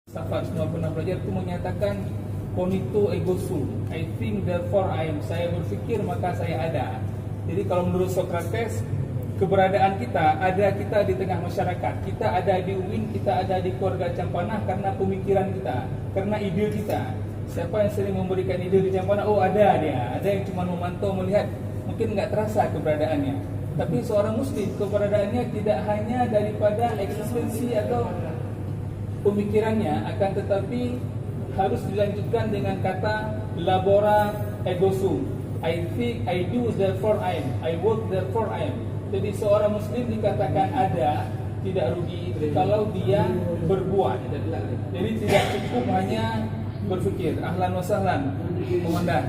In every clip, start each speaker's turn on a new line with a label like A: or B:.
A: Safar semua pernah belajar itu menyatakan Konito ego sum, I think therefore I am. Saya berpikir maka saya ada. Jadi kalau menurut Socrates, keberadaan kita di tengah masyarakat. Kita ada di UIN, kita ada di keluarga Campanah karena pemikiran kita, karena ide kita. Siapa yang sering memberikan ide di Campanah? Oh ada dia. Ada yang cuma memantau melihat, mungkin nggak terasa keberadaannya. Tapi seorang muslim keberadaannya tidak hanya daripada eksistensi atau pemikirannya, akan tetapi harus dilanjutkan dengan kata labora ego sum. I think, I do, therefore I am. I work, therefore I am. Jadi seorang muslim dikatakan ada, tidak rugi kalau dia berbuat. Jadi tidak cukup hanya berfikir. Ahlan wa sahlan, komandan.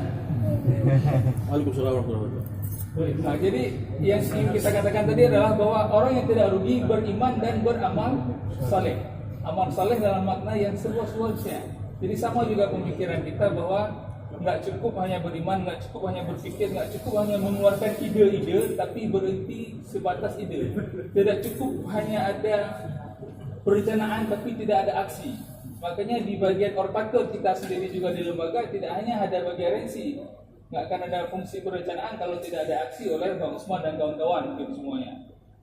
B: Waalaikumsalam warahmatullahi wabarakatuh.
A: Nah, jadi yang kita katakan tadi adalah bahwa orang yang tidak rugi beriman dan beramal saleh. Amal saleh dalam makna yang seluas-luasnya. Jadi sama juga pemikiran kita bahwa nggak cukup hanya beriman, nggak cukup hanya berpikir, nggak cukup hanya mengeluarkan ide-ide, tapi berhenti sebatas ide. Tidak cukup hanya ada perencanaan, tapi tidak ada aksi. Makanya di bagian orpatur kita sendiri juga di lembaga tidak hanya ada bagian nggak akan ada fungsi perencanaan kalau tidak ada aksi oleh Bang Usman dan kawan-kawan mungkin semuanya.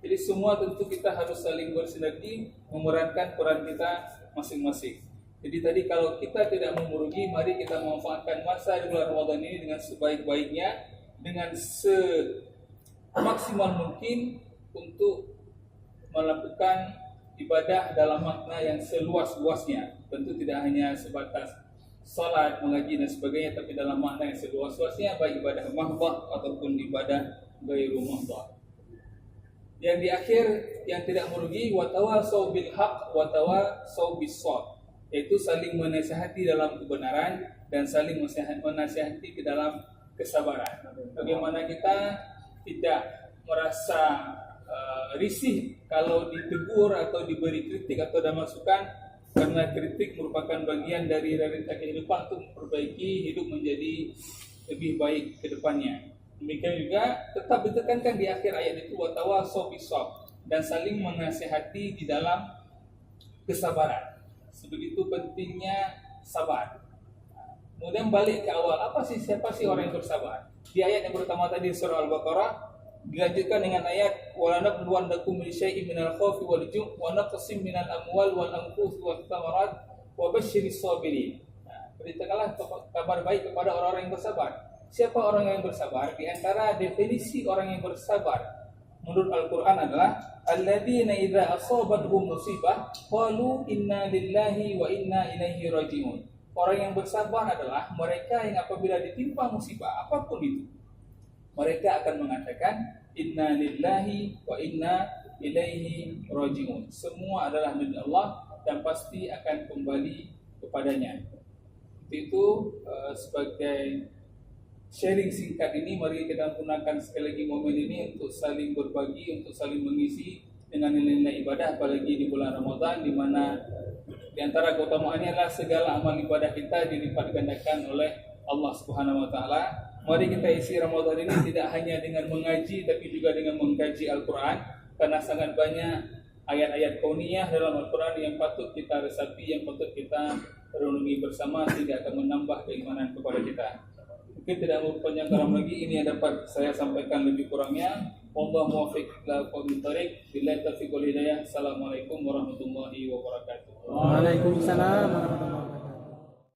A: Jadi semua tentu kita harus saling bersinergi, memerankan peran kita masing-masing. Jadi tadi kalau kita tidak memurugi, mari kita memanfaatkan masa di bulan Ramadan ini dengan sebaik-baiknya, dengan semaksimal mungkin untuk melakukan ibadah dalam makna yang seluas-luasnya. Tentu tidak hanya sebatas salat, mengaji dan sebagainya, tapi dalam makna yang seluas-luasnya, baik ibadah mahdhah ataupun ibadah ghairu mahdhah. Yang di akhir yang tidak merugi, watawasau bil haq watawasau bis shawab, yaitu saling menasihati dalam kebenaran dan saling menasihati ke dalam kesabaran. Bagaimana kita tidak merasa risih kalau ditegur atau diberi kritik atau ada masukan, karena kritik merupakan bagian dari realita kehidupan untuk memperbaiki hidup menjadi lebih baik ke depannya. Demikian juga tetap ditekankan di akhir ayat itu watawasau bis-shawab, dan saling menasihati di dalam kesabaran. Sebegitu pentingnya sabar. Kemudian balik ke awal, siapa sih orang yang bersabar? Di ayat yang pertama tadi surah Al-Baqarah dilanjutkan dengan ayat walanabluwannakum min syai'in minal khawfi wal ju' wa naqsim minal amwal wal anfusi wath thamarat wa basyyiris sabirin. Beritakanlah kabar baik kepada orang-orang yang bersabar. Siapa orang yang bersabar? Di antara definisi orang yang bersabar menurut Al-Quran adalah alladzina idza asabatuhum musibah qalu inna lillahi wa inna ilaihi raji'un. Orang yang bersabar adalah mereka yang apabila ditimpa musibah apapun itu, mereka akan mengatakan inna lillahi wa inna ilaihi raji'un. Semua adalah milik Allah dan pasti akan kembali kepadanya. Itu sebagai sharing singkat ini, mari kita gunakan sekali lagi momen ini untuk saling berbagi, untuk saling mengisi dengan nilai-nilai ibadah, apalagi di bulan Ramadan, di mana di antara keutamaannya adalah segala amal ibadah kita dilipat gandakan oleh Allah Subhanahu wa taala. Mari kita isi Ramadan ini tidak hanya dengan mengaji, tapi juga dengan mengkaji Al-Quran, karena sangat banyak ayat-ayat kauniyah dalam Al-Quran yang patut kita resapi, yang patut kita renungi bersama, sehingga akan menambah keimanan kepada kita. Mungkin tidak mau panjang kalam lagi, ini yang dapat saya sampaikan, lebih kurangnya wallahu muwaffiq ila aqwamit thoriq, billahi taufiq wal hidayah. Assalamualaikum warahmatullahi wabarakatuh.
C: Waalaikumsalam warahmatullahi wabarakatuh.